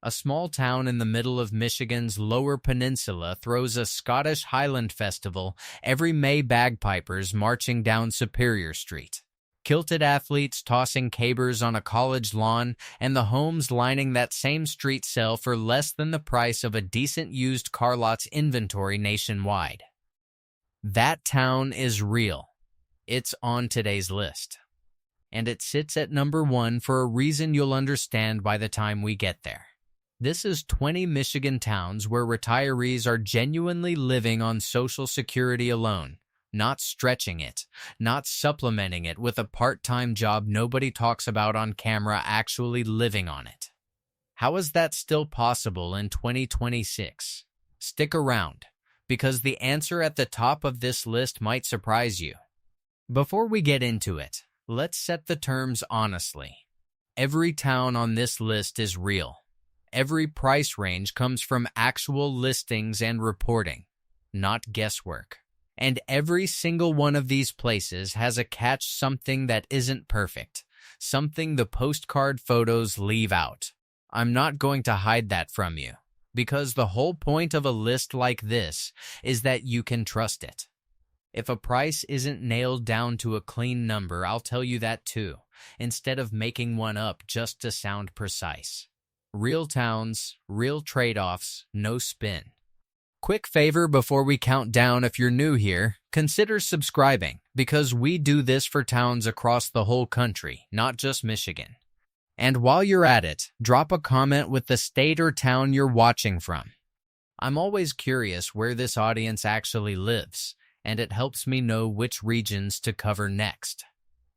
A small town in the middle of Michigan's Lower Peninsula throws a Scottish Highland festival every May, bagpipers marching down Superior Street, kilted athletes tossing cabers on a college lawn, and the homes lining that same street sell for less than the price of a decent used car lot's inventory nationwide. That town is real. It's on today's list. And it sits at number 1 for a reason you'll understand by the time we get there. This is 20 Michigan towns where retirees are genuinely living on Social Security alone, not stretching it, not supplementing it with a part-time job nobody talks about on camera, actually living on it. How is that still possible in 2026? Stick around, because the answer at the top of this list might surprise you. Before we get into it, let's set the terms honestly. Every town on this list is real. Every price range comes from actual listings and reporting, not guesswork. And every single one of these places has a catch, something that isn't perfect, something the postcard photos leave out. I'm not going to hide that from you, because the whole point of a list like this is that you can trust it. If a price isn't nailed down to a clean number, I'll tell you that too, instead of making one up just to sound precise. Real towns, real trade-offs, no spin. Quick favor before we count down: if you're new here, consider subscribing, because we do this for towns across the whole country, not just Michigan. And while you're at it, drop a comment with the state or town you're watching from. I'm always curious where this audience actually lives, and it helps me know which regions to cover next.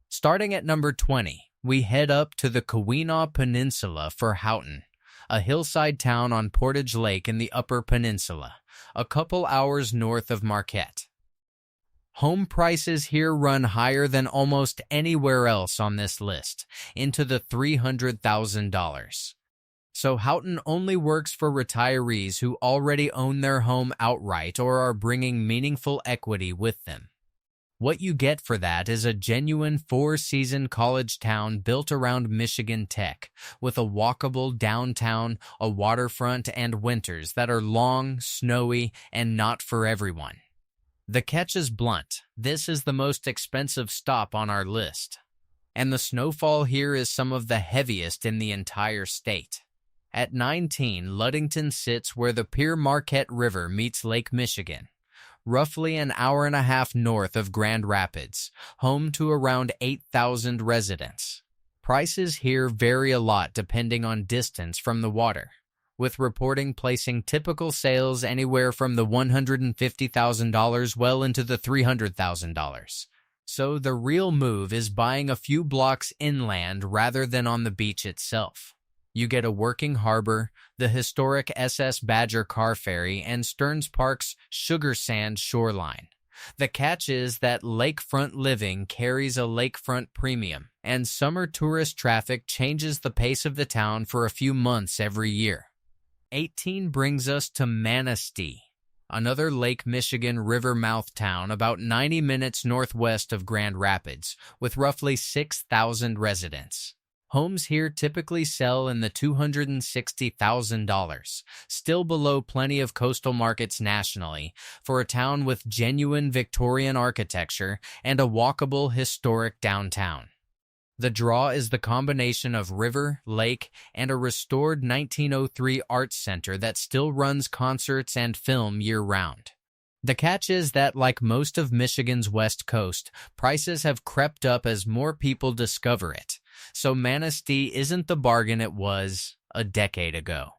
Starting at number 20, we head up to the Keweenaw Peninsula for Houghton, a hillside town on Portage Lake in the Upper Peninsula, a couple hours north of Marquette. Home prices here run higher than almost anywhere else on this list, into the $300,000. So Houghton only works for retirees who already own their home outright or are bringing meaningful equity with them. What you get for that is a genuine 4-season college town built around Michigan Tech, with a walkable downtown, a waterfront, and winters that are long, snowy, and not for everyone. The catch is blunt: this is the most expensive stop on our list. And the snowfall here is some of the heaviest in the entire state. At 19, Ludington sits where the Pere Marquette River meets Lake Michigan, roughly an hour and a half north of Grand Rapids, home to around 8,000 residents. Prices here vary a lot depending on distance from the water, with reporting placing typical sales anywhere from the $150,000 well into the $300,000. So the real move is buying a few blocks inland rather than on the beach itself. You get a working harbor, the historic SS Badger car ferry, and Stearns Park's Sugar Sand shoreline. The catch is that lakefront living carries a lakefront premium, and summer tourist traffic changes the pace of the town for a few months every year. 18 brings us to Manistee, another Lake Michigan river mouth town about 90 minutes northwest of Grand Rapids, with roughly 6,000 residents. Homes here typically sell in the $260,000, still below plenty of coastal markets nationally, for a town with genuine Victorian architecture and a walkable historic downtown. The draw is the combination of river, lake, and a restored 1903 arts center that still runs concerts and film year-round. The catch is that, like most of Michigan's West Coast, prices have crept up as more people discover it. So Manistee isn't the bargain it was a decade ago.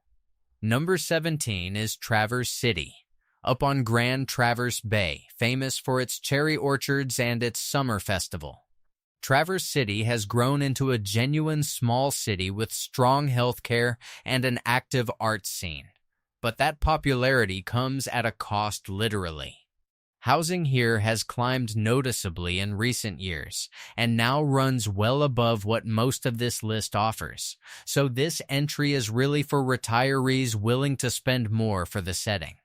Number 17 is Traverse City, up on Grand Traverse Bay, famous for its cherry orchards and its summer festival. Traverse City has grown into a genuine small city with strong healthcare and an active arts scene. But that popularity comes at a cost, literally. Housing here has climbed noticeably in recent years, and now runs well above what most of this list offers. So this entry is really for retirees willing to spend more for the setting.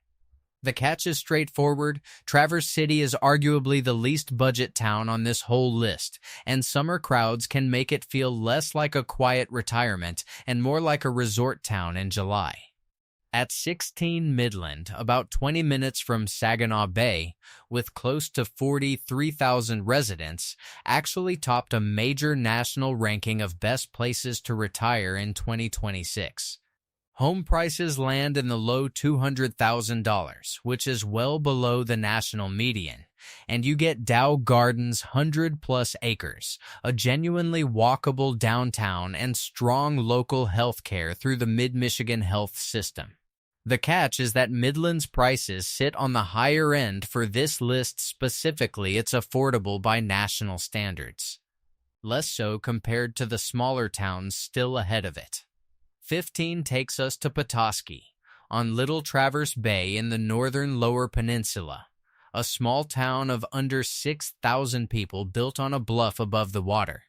The catch is straightforward. Traverse City is arguably the least budget town on this whole list, and summer crowds can make it feel less like a quiet retirement and more like a resort town in July. At 16 Midland, about 20 minutes from Saginaw Bay, with close to 43,000 residents, actually topped a major national ranking of best places to retire in 2026. Home prices land in the low $200,000, which is well below the national median, and you get Dow Gardens' 100-plus acres, a genuinely walkable downtown, and strong local health care through the Mid-Michigan health system. The catch is that Midland's prices sit on the higher end for this list specifically. It's affordable by national standards. Less so compared to the smaller towns still ahead of it. 15 takes us to Petoskey, on Little Traverse Bay in the northern Lower Peninsula, a small town of under 6,000 people built on a bluff above the water.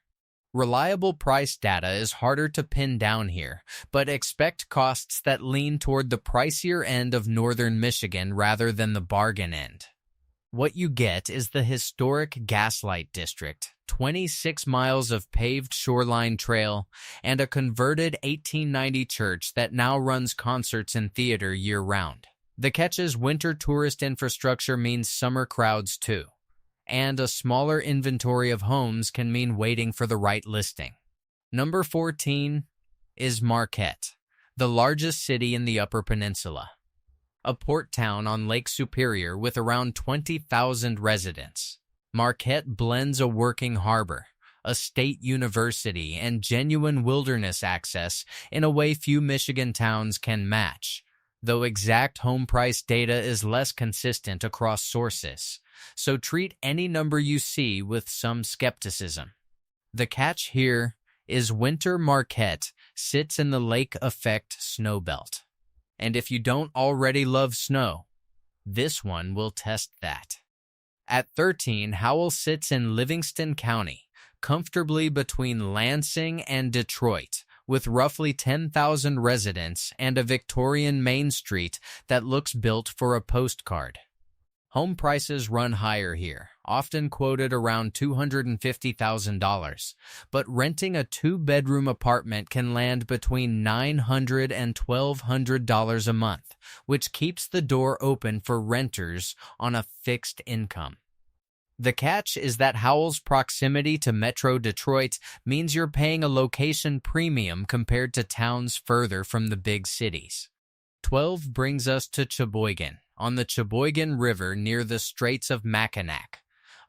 Reliable price data is harder to pin down here, but expect costs that lean toward the pricier end of northern Michigan rather than the bargain end. What you get is the historic Gaslight District, 26 miles of paved shoreline trail, and a converted 1890 church that now runs concerts and theater year-round. The catch's winter tourist infrastructure means summer crowds too, and a smaller inventory of homes can mean waiting for the right listing. Number 14 is Marquette, the largest city in the Upper Peninsula. A port town on Lake Superior with around 20,000 residents. Marquette blends a working harbor, a state university, and genuine wilderness access in a way few Michigan towns can match, though exact home price data is less consistent across sources, so treat any number you see with some skepticism. The catch here is winter Marquette sits in the lake effect snowbelt. And if you don't already love snow, this one will test that. At 13, Howell sits in Livingston County, comfortably between Lansing and Detroit, with roughly 10,000 residents and a Victorian Main Street that looks built for a postcard. Home prices run higher here, often quoted around $250,000, but renting a two-bedroom apartment can land between $900 and $1,200 a month, which keeps the door open for renters on a fixed income. The catch is that Howell's proximity to Metro Detroit means you're paying a location premium compared to towns further from the big cities. 12 brings us to Cheboygan, on the Cheboygan River near the Straits of Mackinac,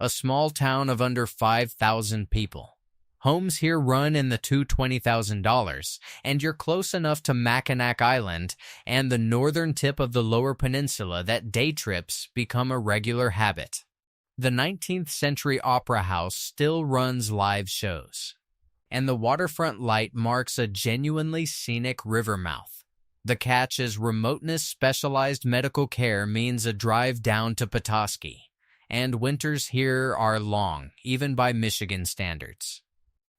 a small town of under 5,000 people. Homes here run in the $20,000, and you're close enough to Mackinac Island and the northern tip of the Lower Peninsula that day trips become a regular habit. The 19th Century Opera House still runs live shows, and the waterfront light marks a genuinely scenic river mouth. The catch is remoteness. Specialized medical care means a drive down to Petoskey, and winters here are long, even by Michigan standards.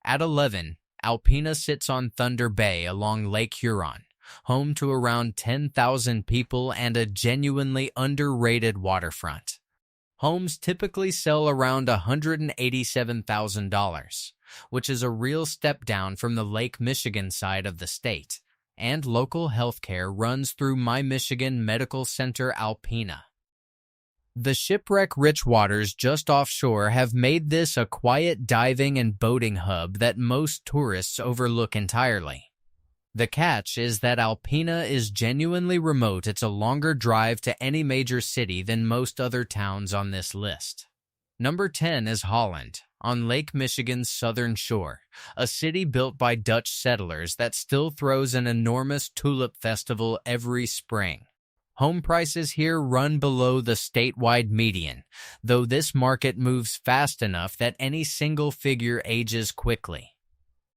At 11, Alpena sits on Thunder Bay along Lake Huron, home to around 10,000 people and a genuinely underrated waterfront. Homes typically sell around $187,000, which is a real step down from the Lake Michigan side of the state, and local health care runs through My Michigan Medical Center Alpena. The shipwreck-rich waters just offshore have made this a quiet diving and boating hub that most tourists overlook entirely. The catch is that Alpena is genuinely remote. It's a longer drive to any major city than most other towns on this list. Number 10 is Holland, on Lake Michigan's southern shore, a city built by Dutch settlers that still throws an enormous tulip festival every spring. Home prices here run below the statewide median, though this market moves fast enough that any single figure ages quickly.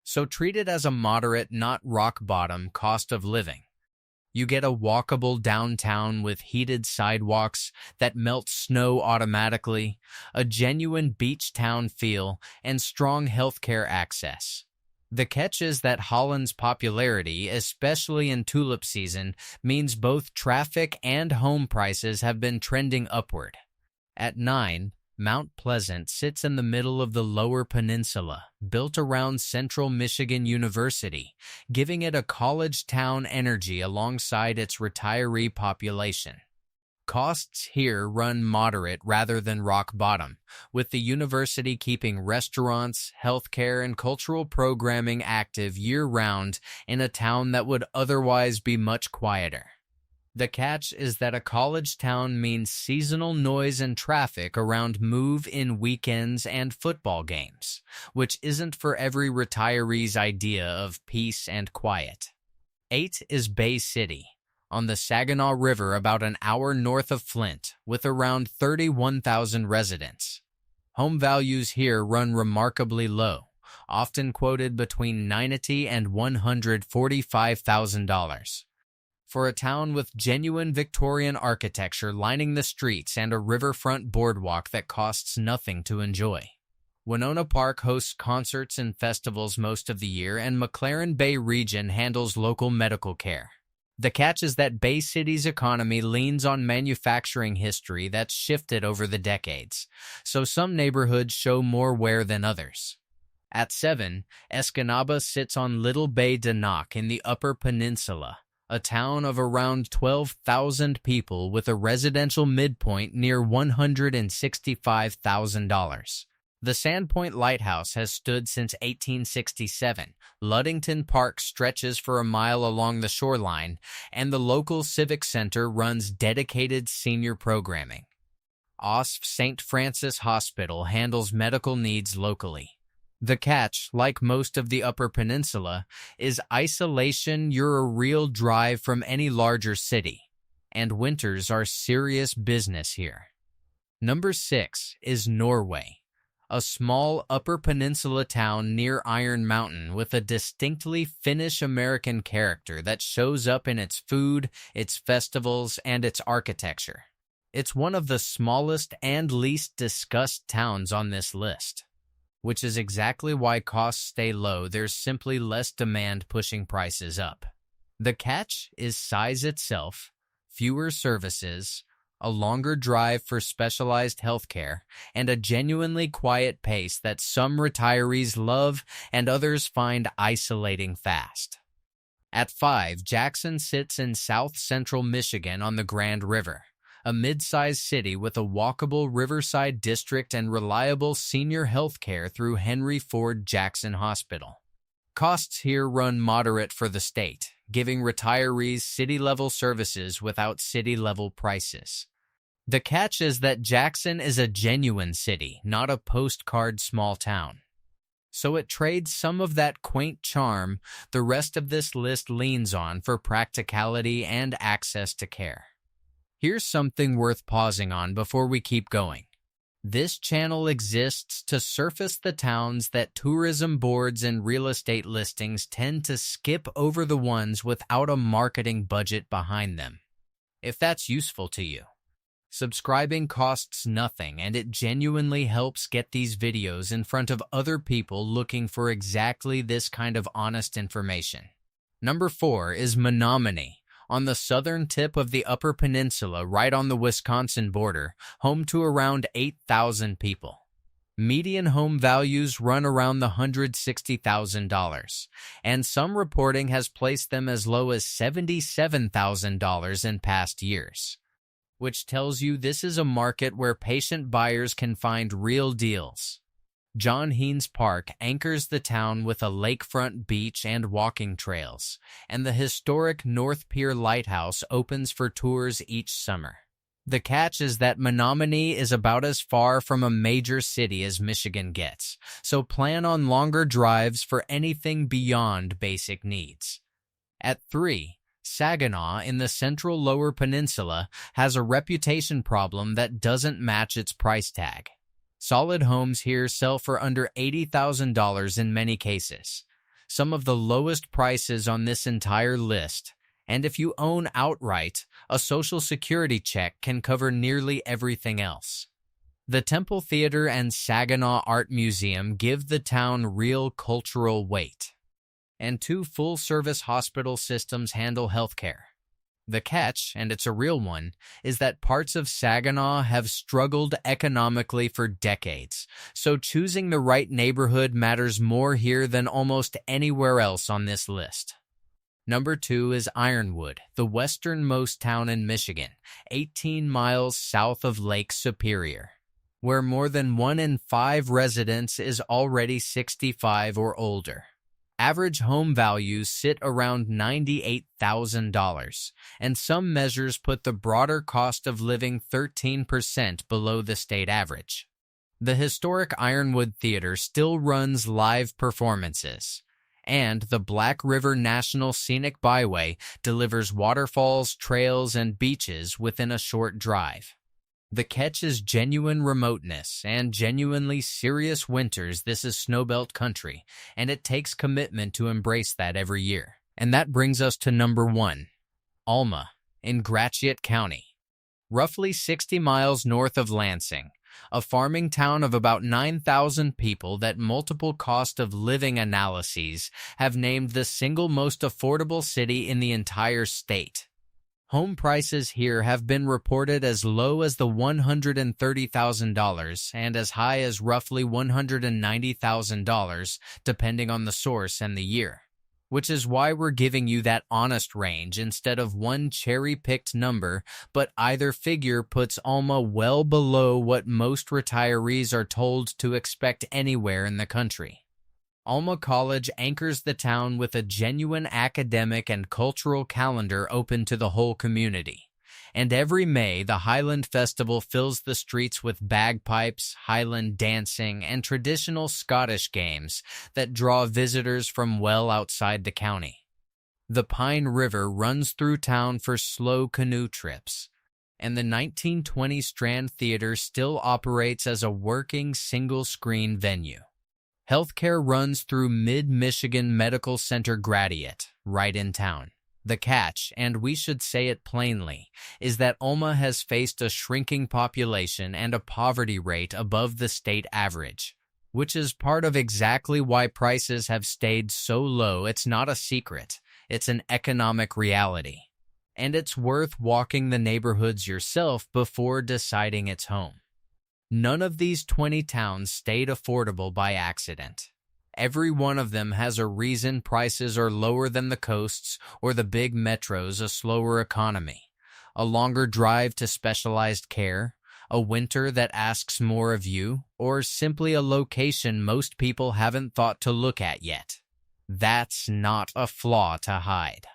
So treat it as a moderate, not rock-bottom, cost of living. You get a walkable downtown with heated sidewalks that melt snow automatically, a genuine beach town feel, and strong healthcare access. The catch is that Holland's popularity, especially in tulip season, means both traffic and home prices have been trending upward. At 9, Mount Pleasant sits in the middle of the Lower Peninsula, built around Central Michigan University, giving it a college town energy alongside its retiree population. Costs here run moderate rather than rock bottom, with the university keeping restaurants, healthcare, and cultural programming active year-round in a town that would otherwise be much quieter. The catch is that a college town means seasonal noise and traffic around move-in weekends and football games, which isn't for every retiree's idea of peace and quiet. 8 is Bay City, on the Saginaw River about an hour north of Flint, with around 31,000 residents. Home values here run remarkably low, often quoted between $90,000 and $145,000. For a town with genuine Victorian architecture lining the streets and a riverfront boardwalk that costs nothing to enjoy. Winona Park hosts concerts and festivals most of the year, and McLaren Bay region handles local medical care. The catch is that Bay City's economy leans on manufacturing history that's shifted over the decades, so some neighborhoods show more wear than others. At 7, Escanaba sits on Little Bay de Noc in the Upper Peninsula, a town of around 12,000 people with a residential midpoint near $165,000. The Sandpoint Lighthouse has stood since 1867. Ludington Park stretches for a mile along the shoreline, and the local civic center runs dedicated senior programming. OSF St. Francis Hospital handles medical needs locally. The catch, like most of the Upper Peninsula, is isolation. You're a real drive from any larger city, and winters are serious business here. Number 6 is Norway, a small Upper Peninsula town near Iron Mountain with a distinctly Finnish-American character that shows up in its food, its festivals, and its architecture. It's one of the smallest and least discussed towns on this list, which is exactly why costs stay low. There's simply less demand pushing prices up. The catch is size itself, fewer services, a longer drive for specialized healthcare, and a genuinely quiet pace that some retirees love and others find isolating fast. At 5, Jackson sits in south-central Michigan on the Grand River, a mid-sized city with a walkable riverside district and reliable senior health care through Henry Ford Jackson Hospital. Costs here run moderate for the state, giving retirees city-level services without city-level prices. The catch is that Jackson is a genuine city, not a postcard small town. So it trades some of that quaint charm the rest of this list leans on for practicality and access to care. Here's something worth pausing on before we keep going. This channel exists to surface the towns that tourism boards and real estate listings tend to skip over, the ones without a marketing budget behind them. If that's useful to you, subscribing costs nothing, and it genuinely helps get these videos in front of other people looking for exactly this kind of honest information. Number 4 is Menominee, on the southern tip of the Upper Peninsula, right on the Wisconsin border, home to around 8,000 people. Median home values run around the $160,000, and some reporting has placed them as low as $77,000 in past years, which tells you this is a market where patient buyers can find real deals. John Heen's Park anchors the town with a lakefront beach and walking trails, and the historic North Pier Lighthouse opens for tours each summer. The catch is that Menominee is about as far from a major city as Michigan gets, so plan on longer drives for anything beyond basic needs. At 3, Saginaw in the central Lower Peninsula has a reputation problem that doesn't match its price tag. Solid homes here sell for under $80,000 in many cases, some of the lowest prices on this entire list, and if you own outright, a Social Security check can cover nearly everything else. The Temple Theater and Saginaw Art Museum give the town real cultural weight. and 2 full-service hospital systems handle healthcare. The catch, and it's a real one, is that parts of Saginaw have struggled economically for decades, so choosing the right neighborhood matters more here than almost anywhere else on this list. Number 2 is Ironwood, the westernmost town in Michigan, 18 miles south of Lake Superior, where more than 1 in 5 residents is already 65 or older. Average home values sit around $98,000, and some measures put the broader cost of living 13% below the state average. The historic Ironwood Theater still runs live performances, and the Black River National Scenic Byway delivers waterfalls, trails, and beaches within a short drive. The catch is genuine remoteness and genuinely serious winters. This is snowbelt country, and it takes commitment to embrace that every year. And that brings us to number 1, Alma, in Gratiot County. Roughly 60 miles north of Lansing, a farming town of about 9,000 people that multiple cost of living analyses have named the single most affordable city in the entire state. Home prices here have been reported as low as the $130,000 and as high as roughly $190,000, depending on the source and the year, which is why we're giving you that honest range instead of one cherry-picked number, but either figure puts Alma well below what most retirees are told to expect anywhere in the country. Alma College anchors the town with a genuine academic and cultural calendar open to the whole community. And every May, the Highland Festival fills the streets with bagpipes, Highland dancing, and traditional Scottish games that draw visitors from well outside the county. The Pine River runs through town for slow canoe trips, and the 1920 Strand Theater still operates as a working single-screen venue. Healthcare runs through Mid-Michigan Medical Center Gratiot, right in town. The catch, and we should say it plainly, is that Alma has faced a shrinking population and a poverty rate above the state average, which is part of exactly why prices have stayed so low. It's not a secret. It's an economic reality. And it's worth walking the neighborhoods yourself before deciding its home. None of these 20 towns stayed affordable by accident. Every one of them has a reason prices are lower than the coasts or the big metros, a slower economy, a longer drive to specialized care, a winter that asks more of you, or simply a location most people haven't thought to look at yet. That's not a flaw to hide.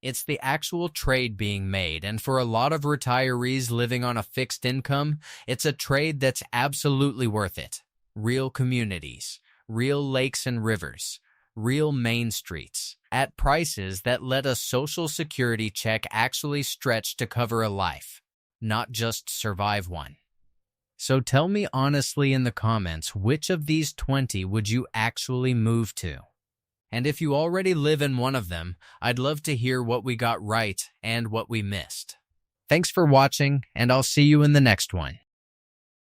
It's the actual trade being made, and for a lot of retirees living on a fixed income, it's a trade that's absolutely worth it. Real communities, real lakes and rivers, real main streets, at prices that let a Social Security check actually stretch to cover a life, not just survive one. So tell me honestly in the comments, which of these 20 would you actually move to? And if you already live in one of them, I'd love to hear what we got right and what we missed. Thanks for watching, and I'll see you in the next one.